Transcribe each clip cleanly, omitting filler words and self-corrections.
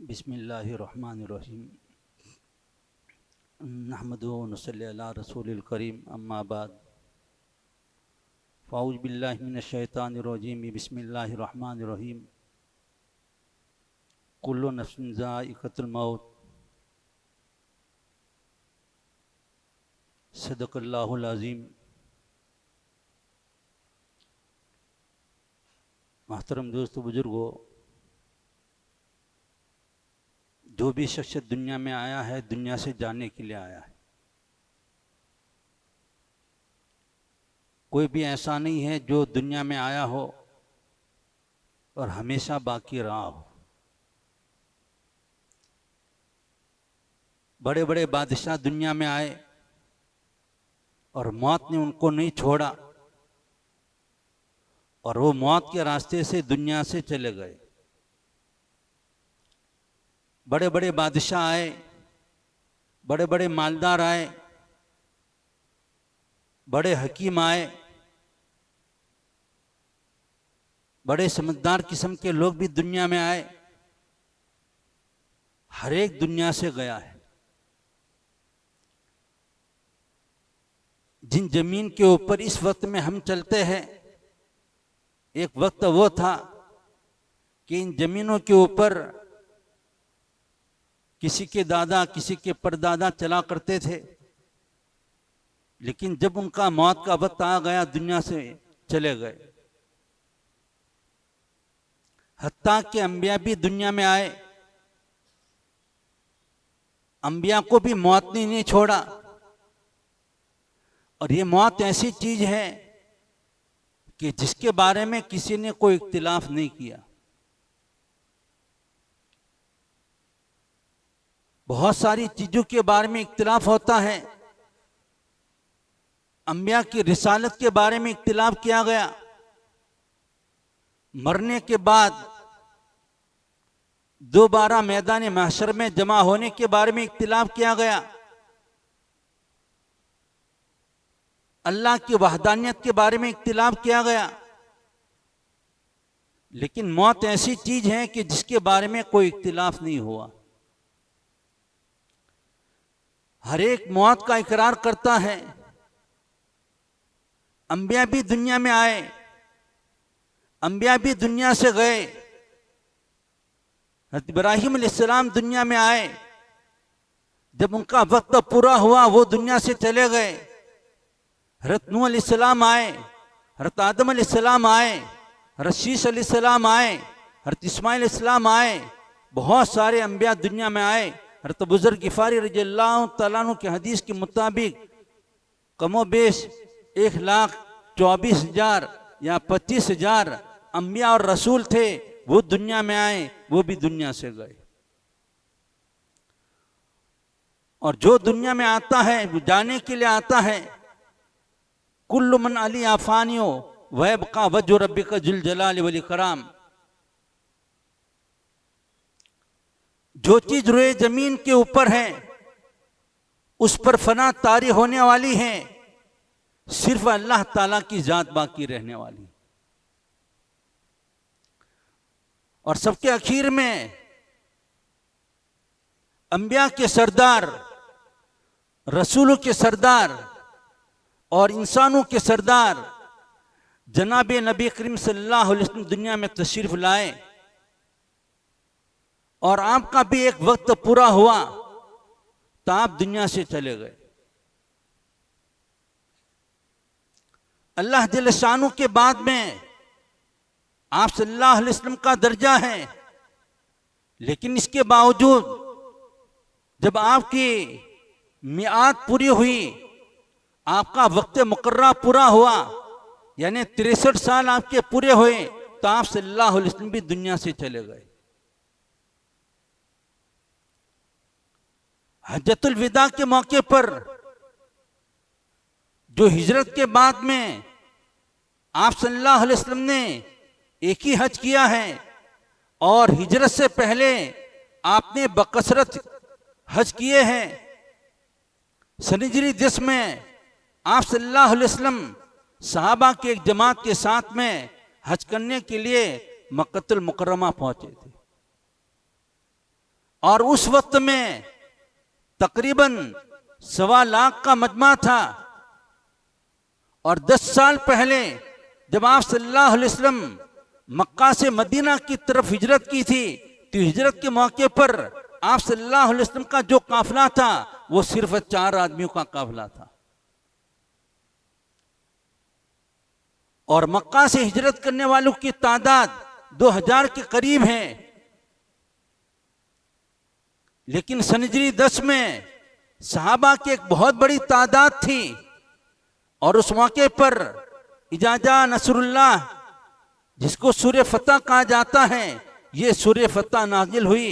बिस्मिल्लाहिर्रहमानिर्रहीम नहमदुहु व नसल्ली अला रसूलिल करीम अम्मा बाद फ़ाऊज़ु बिल्लाहि मिनश शैतानिर रजीम बिस्मिल्लाहिर्रहमानिर्रहीम कुल्लु नफ्सिन ज़ाइक़तुल मौत सदक़ल्लाहुल अज़ीम। मोहतरम दोस्तों बुजुर्गों, जो भी शख्स दुनिया में आया है दुनिया से जाने के लिए आया है। कोई भी ऐसा नहीं है जो दुनिया में आया हो और हमेशा बाकी रहा हो। बड़े बड़े बादशाह दुनिया में आए और मौत ने उनको नहीं छोड़ा और वो मौत के रास्ते से दुनिया से चले गए। बड़े बड़े बादशाह आए, बड़े बड़े मालदार आए, बड़े हकीम आए, बड़े समझदार किस्म के लोग भी दुनिया में आए। हर एक दुनिया से गया है। जिन जमीन के ऊपर इस वक्त में हम चलते हैं, एक वक्त वो था कि इन जमीनों के ऊपर किसी के दादा किसी के परदादा चला करते थे, लेकिन जब उनका मौत का वक्त आ गया दुनिया से चले गए। हत्ता के अंबिया भी दुनिया में आए, अंबिया को भी मौत ने नहीं छोड़ा। और ये मौत ऐसी चीज है कि जिसके बारे में किसी ने कोई इख्तिलाफ नहीं किया। बहुत सारी चीजों के बारे में इख्तिलाफ होता है। अंबिया की रिसालत के बारे में इख्तिलाफ किया गया, मरने के बाद दोबारा मैदान महशर में जमा होने के बारे में इख्तिलाफ किया गया, अल्लाह की वहदानियत के बारे में इख्तिलाफ किया गया। लेकिन मौत ऐसी चीज है कि जिसके बारे में कोई इख्तिलाफ नहीं हुआ। हर एक मौत का इकरार करता है। अंबिया भी दुनिया में आए, अंबिया भी दुनिया से गए। हज़रत इब्राहीम अलैहिस्सलाम दुनिया में आए, जब उनका वक्त पूरा हुआ वो दुनिया से चले गए। हज़रत नूह अलैहिस्सलाम आए, हज़रत आदम अलैहिस्सलाम आए, हज़रत शीश अलैहिस्सलाम आए, हज़रत इस्माइल अलैहिस्सलाम आए। बहुत सारे अंबिया दुनिया में आए। हज़रत अबू ज़र ग़िफ़ारी रज़ियल्लाहु तआला अन्हु के हदीस के मुताबिक कमोबेश 1,24,000 या 25,000 अंबिया और रसूल थे। वो दुनिया में आए, वो भी दुनिया से गए। और जो दुनिया में आता है वो जाने के लिए आता है। कुल्लु मन अलैहा फ़ानियो व यबक़ा वज्हु रब्बिका ज़ुल जलाली वल इकराम। जो चीज रोए जमीन के ऊपर है उस पर फना तारी होने वाली है, सिर्फ अल्लाह ताला की जात बाकी रहने वाली। और सबके आखिर में अंबिया के सरदार, रसूलों के सरदार और इंसानों के सरदार जनाब नबी करीम सल्लल्लाहु अलैहि वसल्लम दुनिया में तशरीफ लाए। और आपका भी एक वक्त पूरा हुआ तो आप दुनिया से चले गए। अल्लाह जल्ल शानु के बाद में आप सल्लल्लाहु अलैहि वसल्लम का दर्जा है, लेकिन इसके बावजूद जब आपकी मियाद पूरी हुई, आपका वक्त मुकर्रा पूरा हुआ, यानी 63 साल आपके पूरे हुए, तो आप सल्लल्लाहु अलैहि वसल्लम भी दुनिया से चले गए। हज्जतुल विदा के मौके पर जो हिजरत के बाद में आप सल्लल्लाहु अलैहि वसल्लम ने एक ही हज किया है, और हिजरत से पहले आपने बकसरत हज किए हैं। सनिजरी जिसमें आप सल्लल्लाहु अलैहि वसल्लम सहाबा के एक जमात के साथ में हज करने के लिए मक्कतुल मुकर्रमा पहुंचे थे। और उस वक्त में तकरीबन 1.25 लाख का मजमा था। और 10 साल पहले जब आप सल्लल्लाहु अलैहि वसल्लम मक्का से मदीना की तरफ हिजरत की थी, तो हिजरत के मौके पर आप सल्लल्लाहु अलैहि वसल्लम का जो काफिला था वो सिर्फ 4 आदमियों का काफिला था। और मक्का से हिजरत करने वालों की तादाद 2000 के करीब है। लेकिन सन हिजरी 10 में सहाबा की एक बहुत बड़ी तादाद थी। और उस मौके पर इजाजा नसरुल्लाह, जिसको सूर्य फतह कहा जाता है, ये सूर्य फतह नाजिल हुई।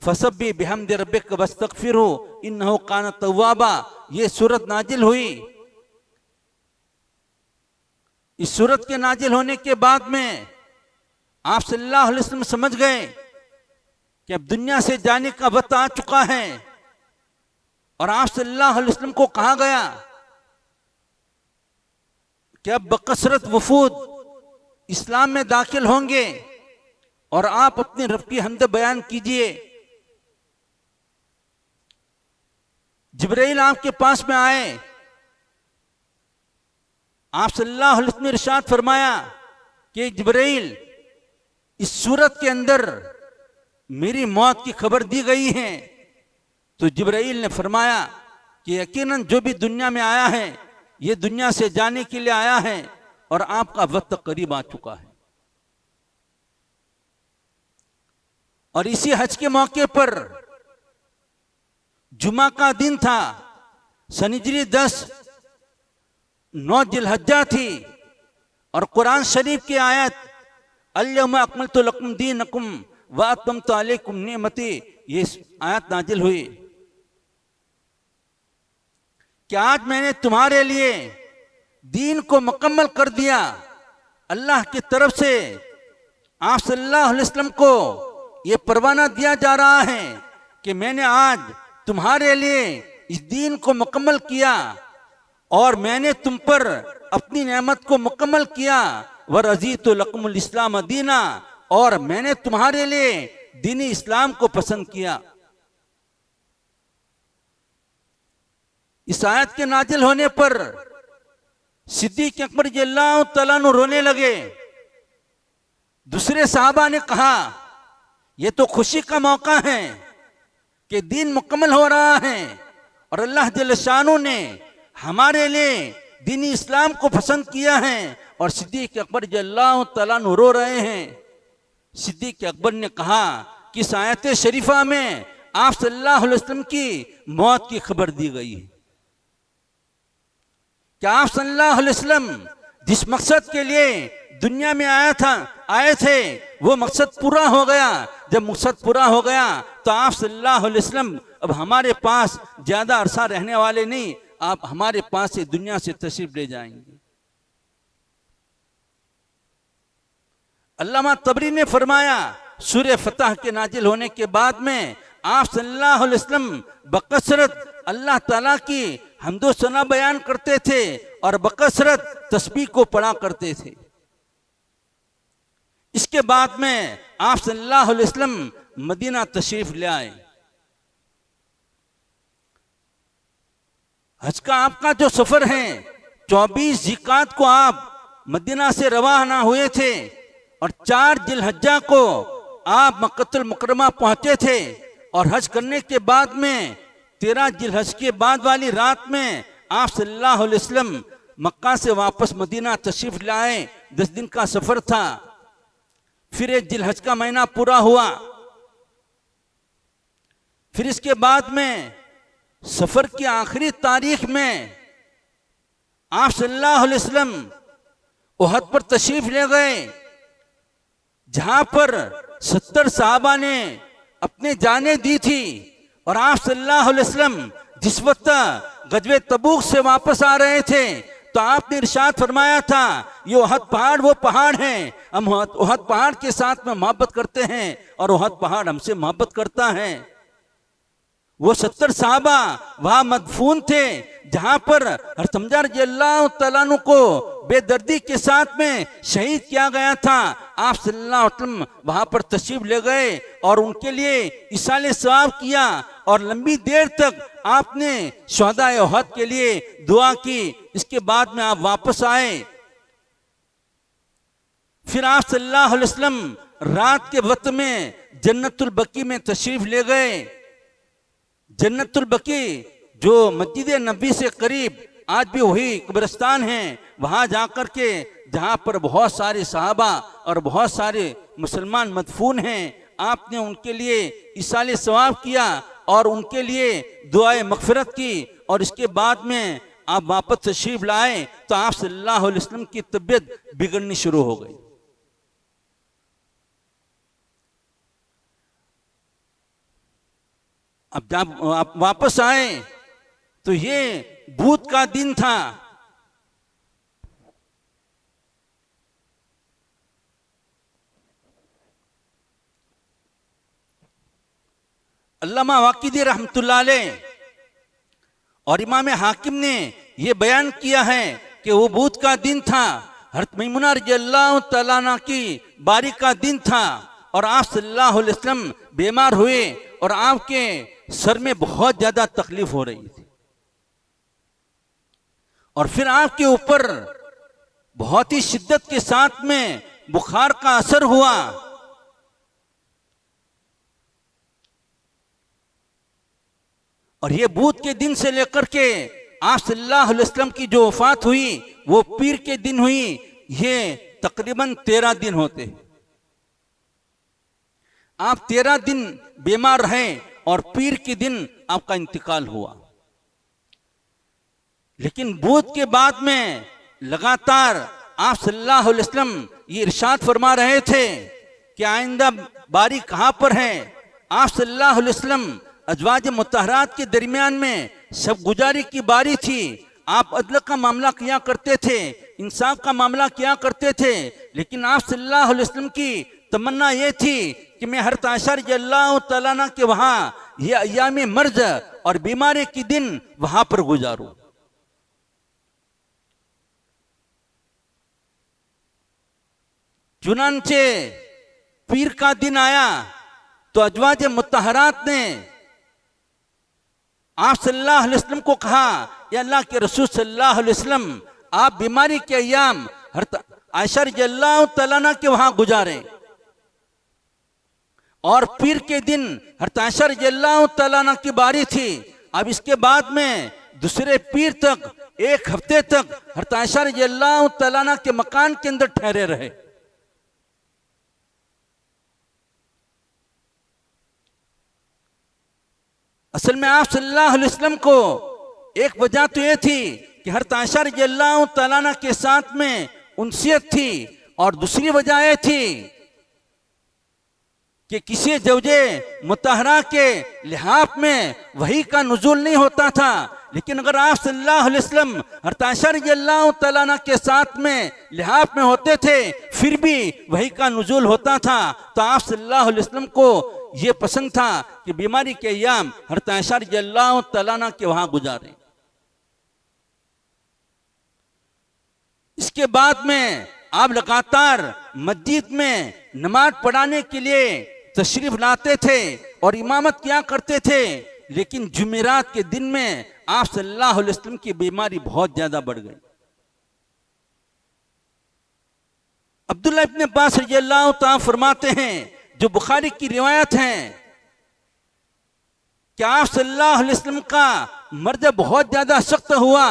फसब्बि बिहम्दि रब्बिक वस्तगफिरहु इन्नहु कान तव्वाबा, ये सूरत नाजिल हुई। इस सूरत के नाजिल होने के बाद में आप सल्लल्लाहु अलैहि वसल्लम समझ गए कि अब दुनिया से जाने का वक्त आ चुका है। और आप सल्लल्लाहु अलैहि वसल्लम को कहा गया कि अब बकसरत वफूद इस्लाम में दाखिल होंगे और आप अपने रब की हम्द बयान कीजिए। जिब्राइल आपके पास में आए। आप सल्लल्लाहु अलैहि वसल्लम ने इरशाद फरमाया कि जिब्राइल, इस सूरत के अंदर मेरी मौत की खबर दी गई है। तो जिब्राइल ने फरमाया कि यकीनन जो भी दुनिया में आया है ये दुनिया से जाने के लिए आया है और आपका वक्त करीब आ चुका है। और इसी हज के मौके पर जुमा का दिन था। सन हिजरी 10 9 जिलहज्जा थी। और कुरान शरीफ की आयत अल-यौमा अकमलतु लकुम दीनकुम व अतममतु अलैकुम निअमती, ये आयत नाजिल हुई कि आज मैंने तुम्हारे लिए दीन को मुकम्मल कर दिया। अल्लाह की तरफ से आप सल्लल्लाहु अलैहि वसल्लम को ये परवाना दिया जा रहा है कि मैंने आज तुम्हारे लिए इस दीन को मुकम्मल किया और मैंने तुम पर अपनी नेमत को मुकम्मल किया। व रज़ीतु लकुमुल इस्लाम दीना, और मैंने तुम्हारे लिए दीनी इस्लाम को पसंद किया। इस आयत के नाजिल होने पर सिद्दीक अकबर रज़ियल्लाहु तआला अन्हु रोने लगे। दूसरे साहबा ने कहा, यह तो खुशी का मौका है कि दीन मुकम्मल हो रहा है और अल्लाह जल्ल शानु ने हमारे लिए दीनी इस्लाम को पसंद किया है। और सिद्दीक अकबर रज़ियल्लाहु तआला अन्हु रो रहे हैं। सिद्दीक अकबर ने कहा कि इस आयत शरीफा में आप सल्लल्लाहु अलैहि वसल्लम की मौत की खबर दी गई है। क्या आप सल्लल्लाहु अलैहि वसल्लम जिस मकसद के लिए दुनिया में आए थे वो मकसद पूरा हो गया। जब मकसद पूरा हो गया तो आप सल्लल्लाहु अलैहि वसल्लम अब हमारे पास ज्यादा अरसा रहने वाले नहीं, आप हमारे पास से दुनिया से तशरीफ ले जाएंगे। अल्लामा तबरी ने फरमाया, सूर्य फतह के नाजिल होने के बाद में आप सल्लल्लाहु अलैहि वसल्लम बकसरत अल्लाह ताला की हम्दो सना बयान करते थे और बकसरत तस्बीह को पढ़ा करते थे। इसके बाद में आप सल्लल्लाहु अलैहि वसल्लम मदीना तशरीफ ले आए। हज का आपका जो सफर है 24 ज़िकात को आप मदीना से रवाना हुए थे और 4 जिलहज्जा को आप मक्कतुल मुकर्रमा पहुंचे थे। और हज करने के बाद में 13 जिलहज के बाद वाली रात में आप सल्लल्लाहु अलैहि वसल्लम मक्का से वापस मदीना तशरीफ लाए। 10 दिन का सफर था। फिर 1 जिलहज का महीना पूरा हुआ। फिर इसके बाद में सफर की आखिरी तारीख में आप सल्लल्लाहु अलैहि वसल्लम उहद पर तशरीफ ले गए, जहां पर 70 सहाबा ने अपने जाने दी थी। और आप सल्लल्लाहु अलैहि वसल्लम जिस वक्त गजवे तबूक से वापस आ रहे थे तो आपने इरशाद फरमाया था, ये उहद पहाड़ वो पहाड़ है, हम उहद पहाड़ के साथ में मोहब्बत करते हैं और उहद पहाड़ हमसे मोहब्बत करता है। वो 70 सहाबा वहां मदफून थे जहां पर हज़रत हमज़ा रज़ियल्लाहु तआला अन्हु को बेदर्दी के साथ में शहीद किया गया था। आप सल्लल्लाहु अलैहि वसल्लम वहां पर तशरीफ ले गए और उनके लिए इसाले सवाब किया और लंबी देर तक आपने शुहदाए उहद के लिए दुआ की। इसके बाद में आप वापस आए। फिर आप सल्लल्लाहु अलैहि वसल्लम रात के वक्त में जन्नतुल बकी में तशरीफ ले गए। जन्नतुल बकी जो मस्जिद नबी से करीब आज भी वही कब्रिस्तान है, वहां जाकर के जहां पर बहुत सारे सहाबा और बहुत सारे मुसलमान मदफून हैं, आपने उनके लिए इसाले सवाब किया और उनके लिए दुआए मगफिरत की। और इसके बाद में आप वापस तशरीफ लाए तो आप सल्लल्लाहु अलैहि वसल्लम की तबीयत बिगड़नी शुरू हो गई। अब जब आप वापस आए तो ये बुध का दिन था। अल्लामा वाकिदी रहमतुल्लाह अलैह और इमाम हाकिम ने यह बयान किया है कि वो बुध का दिन था, हज़रत मैमुना रज़ियल्लाहु तआला अन्हा की बारी का दिन था और आप सल्लल्लाहु अलैहि वसल्लम बीमार हुए और आपके सर में बहुत ज्यादा तकलीफ हो रही थी और फिर आपके ऊपर बहुत ही शिद्दत के साथ में बुखार का असर हुआ। और ये बुध के दिन से लेकर के आप सल्लल्लाहु अलैहि वसल्लम की जो वफात हुई वो पीर के दिन हुई। ये तकरीबन 13 दिन होते हैं। आप 13 दिन बीमार रहे और पीर के दिन आपका इंतकाल हुआ। लेकिन बुध के बाद में लगातार आप सल्लल्लाहु अलैहि वसल्लम ये इरशाद फरमा रहे थे कि आइंदा बारी कहां पर है। आप सल्लल्लाहु अलैहि वसल्लम अजवाज मुतहरात के दरमियान में सब गुजारी की बारी थी। आप अदल का मामला किया करते थे, इंसाफ का मामला किया करते थे, लेकिन आप सल्लल्लाहु अलैहि वसल्लम की तमन्ना ये थी कि मैं हज़रत आयशा रज़ियल्लाहु तआला अन्हा के वहां ये अय्याम मर्ज और बीमारी के दिन वहां पर गुजारूं। चुनांचे पीर का दिन आया तो अजवाज मुतहरात ने आप सल्लल्लाहु अलैहि वसल्लम को कहा, या अल्लाह के रसूल सल्लल्लाहु अलैहि वसल्लम आप बीमारी के अय्याम हज़रत आयशा रज़ियल्लाहु तआला अन्हा के वहां गुजारें और पीर के दिन हज़रत आयशा रज़ियल्लाहु तआला अन्हा की बारी थी। अब इसके बाद में दूसरे पीर तक 1 हफ्ते तक हज़रत आयशा रज़ियल्लाहु तआला अन्हा के मकान के अंदर ठहरे रहे। असल में आप सल्लल्लाहु अलैहि वसल्लम को एक वजह तो ये थी कि हज़रत आयशा रज़ियल्लाहु तआला अन्हा के साथ में उनसियत थी और दूसरी वजह ये थी कि किसी ज़ौजे मुतहरा के लिहाफ में वही का नुज़ूल नहीं होता था। लेकिन अगर आप सल्लल्लाहु अलैहि वसल्लम हज़रत आयशा रज़ियल्लाहु तआला अन्हा के साथ में लिहाफ में होते थे फिर भी वही का नुज़ूल होता था। तो आप सल्लल्लाहु अलैहि वसल्लम को ये पसंद था कि बीमारी के अय्याम हज़रत आयशा रज़ियल्लाहु तआला अन्हा के वहां गुजारें। इसके बाद में आप लगातार मस्जिद में नमाज पढ़ाने के लिए तशरीफ लाते थे और इमामत किया करते थे। लेकिन जुमेरात के दिन में आप सल्लल्लाहु अलैहि वसल्लम की बीमारी बहुत ज्यादा बढ़ गई। अब्दुल्लाह इब्न अब्बास रज़ियल्लाहु तआला फरमाते हैं, जो बुखारी की रिवायत है, कि आप सल्लल्लाहु अलैहि वसल्लम का मर्ज बहुत ज्यादा सख्त हुआ।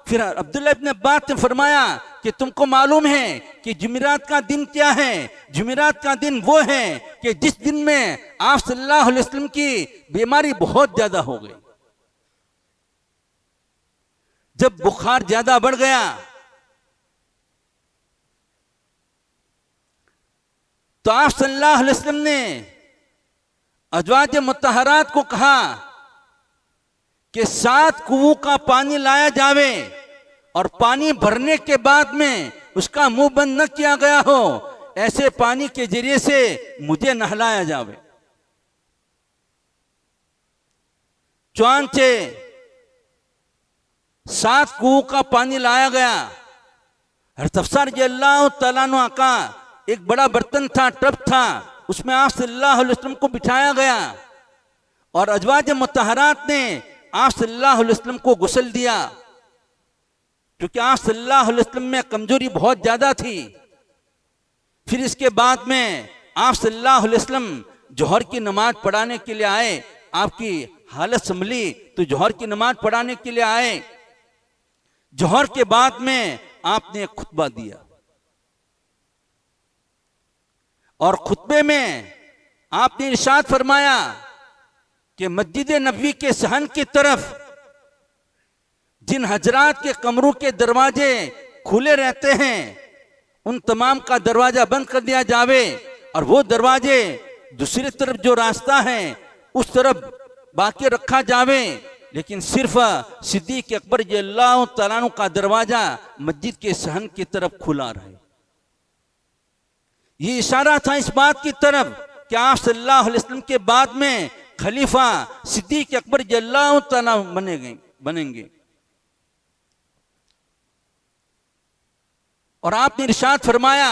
फिर अब्दुल्लाह इब्न अब्बास ने फरमाया कि तुमको मालूम है कि जुमेरात का दिन क्या है? जुमेरात का दिन वो है कि जिस दिन में आप सल्लल्लाहु अलैहि वसल्लम की बीमारी बहुत ज्यादा हो गई। जब बुखार ज्यादा बढ़ गया तो आप सल्लल्लाहु अलैहि वसल्लम ने अजवाज मुतहरात को कहा कि 7 कुओं का पानी लाया जावे और पानी भरने के बाद में उसका मुंह बंद न किया गया हो, ऐसे पानी के जरिए से मुझे नहलाया जावे। चुनांचे 7 कुओं का पानी लाया गया। हज़रत हफ्सा रज़ियल्लाहु तआला अन्हा का एक बड़ा बर्तन था, टब था, उसमें आप सल्लल्लाहु अलैहि वसल्लम को बिठाया गया और अजवाज मुतहरात ने आप सल्लल्लाहु अलैहि वसल्लम को गुस्ल दिया, क्योंकि आप सल्लल्लाहु अलैहि वसल्लम में कमजोरी बहुत ज्यादा थी। फिर इसके बाद में आप सल्लल्लाहु अलैहि वसल्लम जोहर की नमाज पढ़ाने के लिए आए। आपकी हालत संभली तो जोहर की नमाज पढ़ाने के लिए आए। जोहर के बाद में आपने एक खुतबा दिया और खुतबे में आपने इरशाद फरमाया कि मस्जिद नबवी के सहन की तरफ जिन हजरात के कमरों के दरवाजे खुले रहते हैं उन तमाम का दरवाजा बंद कर दिया जावे और वो दरवाजे दूसरी तरफ जो रास्ता है उस तरफ बाकी रखा जावे, लेकिन सिर्फ सिद्दीक अकबर रज़ियल्लाहु तआला अन्हु का दरवाजा मस्जिद के सहन की तरफ खुला रहे। ये इशारा था इस बात की तरफ कि आप सल्लल्लाहु अलैहि वसल्लम के बाद में खलीफा सिद्दीक अकबर रज़ियल्लाहु तआला बनेंगे। और आपने इरशाद फरमाया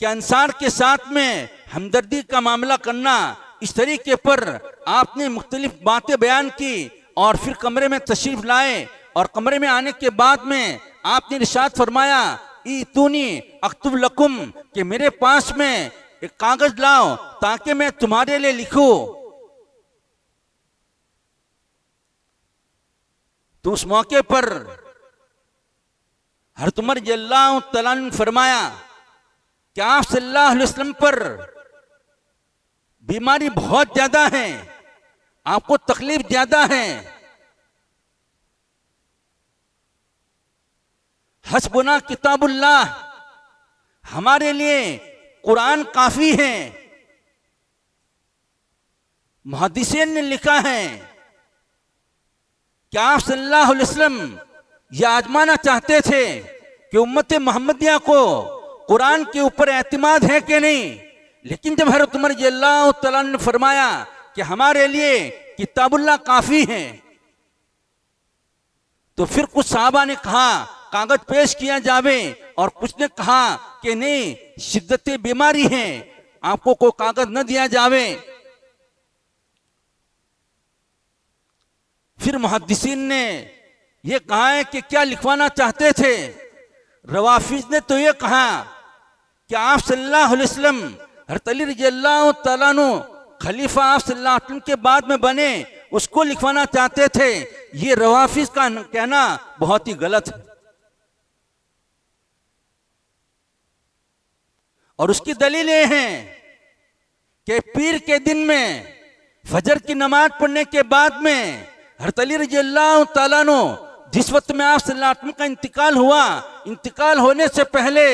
कि अंसार के साथ में हमदर्दी का मामला करना, इस तरीके पर आपने मुख्तलिफ बातें बयान की और फिर कमरे में तशरीफ लाए और कमरे में आने के बाद में आपने इरशाद फरमाया ईतूनी अक्तुब लकुम, कि मेरे पास में एक कागज लाओ ताकि मैं तुम्हारे लिए लिखूं। तो उस मौके पर हज़रत उमर रज़ियल्लाहु तआला अन्हु ने फरमाया कि आप सल्लल्लाहु अलैहि वसल्लम पर बीमारी बहुत ज्यादा है, आपको तकलीफ ज्यादा है। हस्बुना किताबुल्लाह, हमारे लिए कुरान काफी है। मुहद्दिसीन ने लिखा है कि आप सल्लल्लाहु अलैहि वसल्लम यह आजमाना चाहते थे कि उम्मत मोहम्मदिया को कुरान के ऊपर एतमाद है कि नहीं, लेकिन जब हज़रत उमर रज़ियल्लाहु तआला अन्हु ने फरमाया कि हमारे लिए किताबुल्लाह काफी है, तो फिर कुछ सहाबा ने कहा कागज पेश किया जावे और कुछ ने कहा कि नहीं, शिद्दत बीमारी है, आपको कोई कागज न दिया जावे। फिर मुहद्दिसीन ने यह कहा है कि क्या लिखवाना चाहते थे। रवाफिज ने तो यह कहा कि आप सल्लल्लाहु अलैहि वसल्लम हज़रत अली रज़ियल्लाहु तआला अन्हु खलीफा आप सल्लल्लाहु अलैहि वसल्लम के बाद में बने, उसको लिखवाना चाहते थे। ये रवाफिज का कहना बहुत ही गलत है और उसकी दलील ये है कि पीर के दिन में फजर की नमाज पढ़ने के बाद में हज़रत अली रज़ियल्लाहु तआला अन्हु जिस वक्त में आप सल्लल्लाहु अलैहि वसल्लम का इंतकाल हुआ, इंतकाल होने से पहले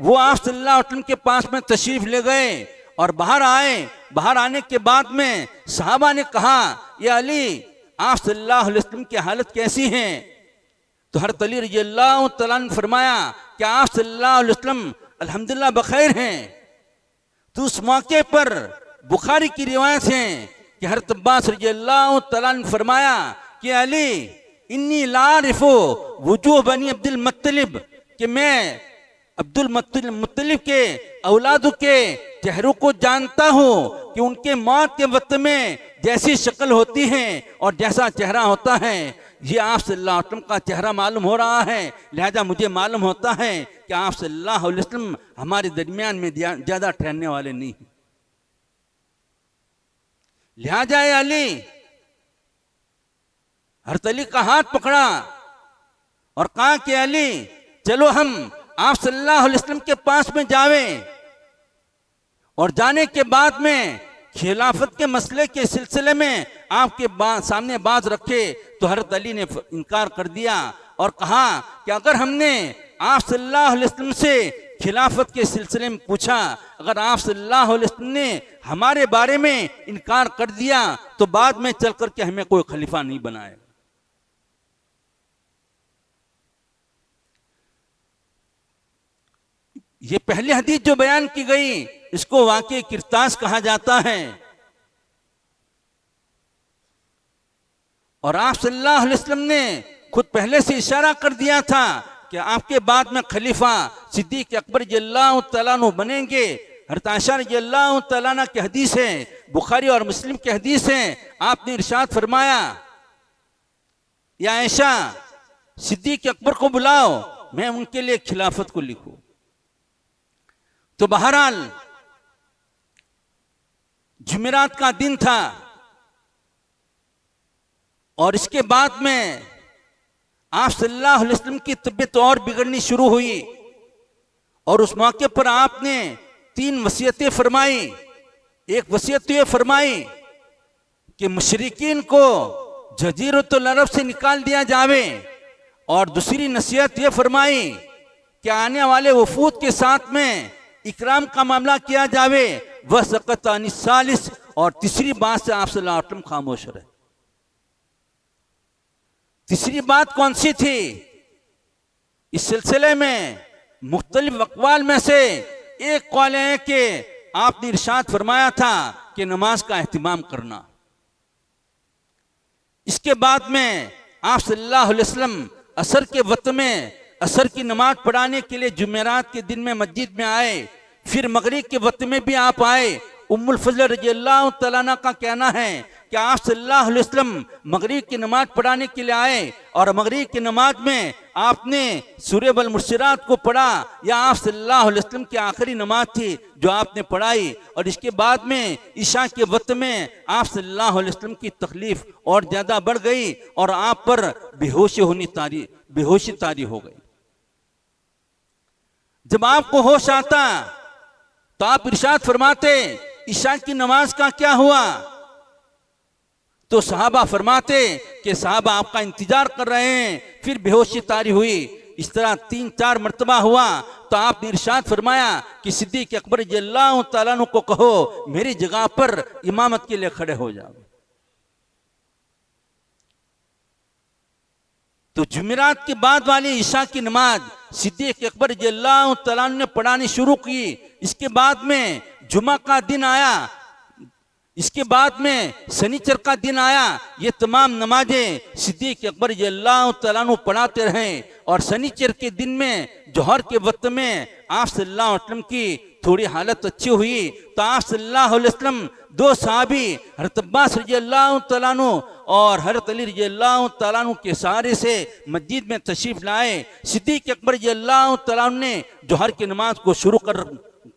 वो आप सल्लल्लाहु अलैहि वसल्लम के पास में तशरीफ ले गए और बाहर आए। बाहर आने के बाद में सहाबा ने कहा या अली, आप सल्लल्लाहु अलैहि वसल्लम की हालत कैसी है। तो हज़रत अली रज़ियल्लाहु तआला अन्हु ने फरमाया कि आप सल्लल्लाहु अलैहि वसल्लम अल्हम्दुलिल्लाह बखैर हैं। तो उस मौके पर बुखारी की रिवायत है कि हज़रत अब्बास रज़ियल्लाहु तआला अन्हु ने फरमाया कि अली इन्नी ला आरिफु वजूह बनी अब्दुल मुत्तलिब, कि मैं अब्दुल मुत्तलिब के औलादों के चेहरों को जानता हूँ कि उनके मौत के वक्त में जैसी शक्ल होती है और जैसा चेहरा होता है, ये आप सल्लल्लाहु अलैहि वसल्लम का चेहरा मालूम हो रहा है। लिहाजा मुझे मालूम होता है कि आप सल्लल्लाहु अलैहि वसल्लम हमारे दरमियान में ज्यादा ठहरने वाले नहीं। लिहाजा अली, हज़रत अली का हाथ पकड़ा और कहा कि अली चलो हम आप सल्लल्लाहु अलैहि वसल्लम के पास में जावे। और जाने के बाद में खिलाफत के मसले के सिलसिले में आपके सामने बात रखे तो हज़रत अली ने इनकार कर दिया और कहा कि अगर हमने आप सल्लल्लाहु अलैहि वसल्लम से खिलाफत के सिलसिले में पूछा, अगर आप सल्लल्लाहु अलैहि वसल्लम ने हमारे बारे में इनकार कर दिया तो बाद में चल करके हमें कोई खलीफा नहीं बनाए। ये पहली हदीस जो बयान की गई इसको वाकई किरतास कहा जाता है। और आप सल्लल्लाहु अलैहि वसल्लम ने खुद पहले से इशारा कर दिया था कि आपके बाद में खलीफा सिद्दीक अकबर रज़ियल्लाहु तआला अन्हु बनेंगे। हज़रत आयशा रज़ियल्लाहु तआला अन्हा की हदीस है, बुखारी और मुस्लिम की हदीस है। आपने इरशाद फरमाया, या आयशा, सिद्दीक अकबर को बुलाओ, मैं उनके लिए खिलाफत को लिखूं। तो बहरहाल जुमेरात का दिन था और इसके बाद में आप सल्लल्लाहु अलैहि वसल्लम की तबीयत और बिगड़नी शुरू हुई और उस मौके पर आपने 3 वसीयतें फरमाई। एक वसीयत ये फरमाई कि मुशरिकीन को जजीरतुल अरब से निकाल दिया जावे, और दूसरी नसीहत ये फरमाई कि आने वाले वफूद के साथ में इकराम का मामला किया जावे। वह सकत अनिस सालिस, और तीसरी बात से आप सल्लल्लाहु अलैहि वसल्लम खामोश रहे। तीसरी बात कौन सी थी? इस सिलसिले में मुख्तलिफ अक़वाल में से एक कौल है कि आपने इरशाद फरमाया था कि नमाज का एहतिमाम करना। इसके बाद में आप सल्लल्लाहु अलैहि वसल्लम असर के वक्त में असर की नमाज पढ़ाने के लिए जुमेरात के दिन में मस्जिद में आए। फिर मगरिब के वक्त में भी आप आए। उम्मुल फज़ल रज़ियल्लाहु तआला अन्हा का कहना है कि आप सल्लल्लाहु अलैहि वसल्लम मगरिब की नमाज पढ़ाने के लिए आए और मगरिब की नमाज में आपने सूरह वल मुरसिलात को पढ़ा। या आप सल्लल्लाहु अलैहि वसल्लम की आखिरी नमाज थी जो आपने पढ़ाई। और इसके बाद में ईशा के वक्त में आप सल्लल्लाहु अलैहि वसल्लम की तकलीफ और ज़्यादा बढ़ गई और आप पर बेहोशी तारी हो गई। जब आपको होश आता तो आप इरशाद फरमाते, ईशा की नमाज का क्या हुआ? तो सहाबा फरमाते कि सहाबा आपका इंतजार कर रहे हैं। फिर बेहोशी तारी हुई। इस तरह 3-4 मरतबा हुआ तो आपने इरशाद फरमाया कि सिद्दीक अकबर रज़ियल्लाहु तआला अन्हु को कहो मेरी जगह पर इमामत के लिए खड़े हो जाओ। तो जुमेरात के बाद वाली ईशा की नमाज सिद्दीक अकबर रज़ियल्लाहु तआला अन्हु ने पढ़ानी शुरू की। इसके बाद में जुमा का दिन आया, इसके बाद में शनिचर का दिन आया। ये तमाम नमाजें सिद्दीक अकबर रज़ियल्लाहु तआला अन्हु पढ़ाते रहे। और शनिचर के दिन में जोहर के वक्त में आप सल्लल्लाहु अलैहि वसल्लम की थोड़ी हालत अच्छी हुई तो आप सल्लल्लाहु अलैहि वसल्लम 2 सहाबी हज़रत अब्बास रज़ियल्लाहु तआला अन्हु और हज़रत अली रज़ियल्लाहु तआला अन्हु के सहारे से मस्जिद में तशरीफ लाए। सिद्दीक अकबर रज़ियल्लाहु तआला अन्हु ने जोहर की नमाज को शुरू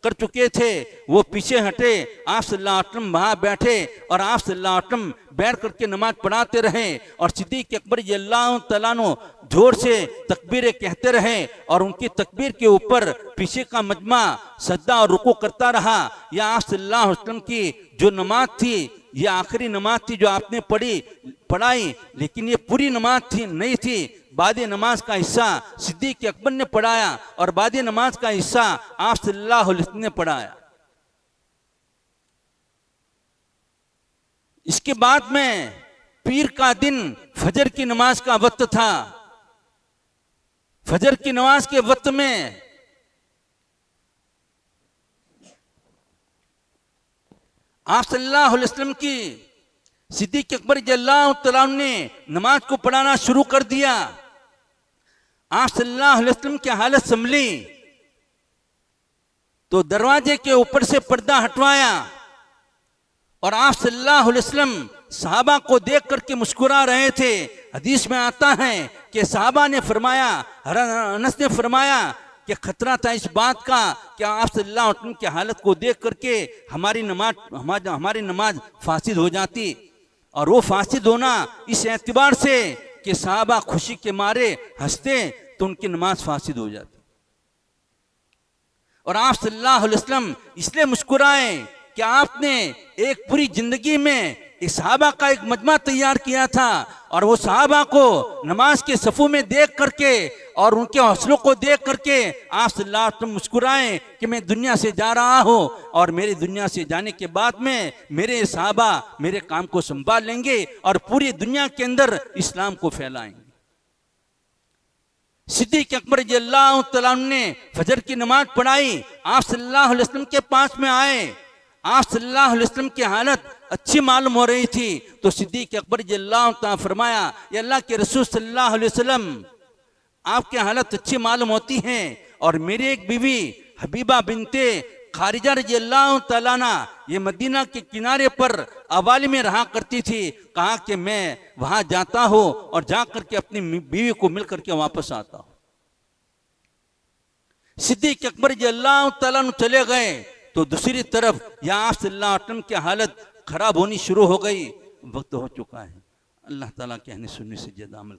कर चुके थे, वो पीछे हटे। आप सल्लल्लाहु अलैहि वसल्लम वहां बैठे और आप सल्लल्लाहु अलैहि वसल्लम बैठ करके नमाज पढ़ाते रहे। और सिद्दीक अकबर रज़ियल्लाहु तआला अन्हु जोर से तकबीरें कहते रहे और उनकी तकबीर के ऊपर पीछे का मजमा सजदा और रुकू करता रहा। या आप सल्लल्लाहु अलैहि वसल्लम की जो नमाज थी ये आखिरी नमाज थी जो आपने पढ़ाई, लेकिन ये पूरी नमाज थी नहीं थी। बादे नमाज का हिस्सा सिद्दीक अकबर ने पढ़ाया और बादे नमाज का हिस्सा आप सल्लल्लाहु अलैहि वसल्लम ने पढ़ाया। इसके बाद में पीर का दिन फजर की नमाज का वक्त था। फजर की नमाज के वक्त में आप सल्लल्लाहु अलैहि वसल्लम की सिद्दीक अकबर रज़ियल्लाहु तआला अन्हु ने नमाज को पढ़ाना शुरू कर दिया। आप सल्लल्लाहु अलैहि वसल्लम की हालत संभली तो दरवाजे के ऊपर से पर्दा हटवाया और आप सल्लल्लाहु अलैहि वसल्लम सहाबा को देख करके मुस्कुरा रहे थे। हदीस में आता है कि सहाबा ने फरमाया, अनस ने फरमाया कि खतरा था इस बात का कि आप सल्लल्लाहु अलैहि वसल्लम की हालत को देख करके हमारी नमाज फासिद हो जाती। और वो फासिद होना इस एतबार से कि सहाबा खुशी के मारे हंसते तो उनकी नमाज फासिद हो जाती। और आप सल्लल्लाहु अलैहि वसल्लम इसलिए मुस्कुराए कि आपने एक पूरी जिंदगी में एक सहाबा का एक मजमा तैयार किया था और वो सहाबा को नमाज के सफू में देख करके और उनके हौसलों को देख करके आप सल्लल्लाहु अलैहि वसल्लम मुस्कुराए कि मैं दुनिया से जा रहा हूँ और मेरी दुनिया से जाने के बाद में मेरे सहाबा मेरे काम को संभाल लेंगे और पूरी दुनिया के अंदर इस्लाम को फैलाएंगे। सिद्दीक अकबर रज़ियल्लाहु तआला अन्हु ने फजर की नमाज पढ़ाई। आप सल्लल्लाहु अलैहि वसल्लम के पास में आए। आप सल्लल्लाहु अलैहि वसल्लम की हालत अच्छी मालूम हो रही थी तो सिद्दीक अकबर रज़ियल्लाहु तआला फरमाया, ये अल्लाह के रसूल सल्लल्लाहु अलैहि वसल्लम आपकी हालत अच्छी मालूम होती है और मेरी एक बीवी हबीबा बिनते खारिजा रजी अल्लाह तआला ना ये मदीना के किनारे पर अवाली में रहा करती थी। कहा कि मैं वहां जाता हूं और जाकर के अपनी बीवी को मिल करके वापस आता हूं। सिद्दीक अकबर रजी अल्लाह तआला चले गए तो दूसरी तरफ यहाँ सल्लल्लाहु अलैहि वसल्लम की हालत खराब होनी शुरू हो गई। वक्त हो चुका है। अल्लाह ताला कहने सुनने से ज्यादा अमल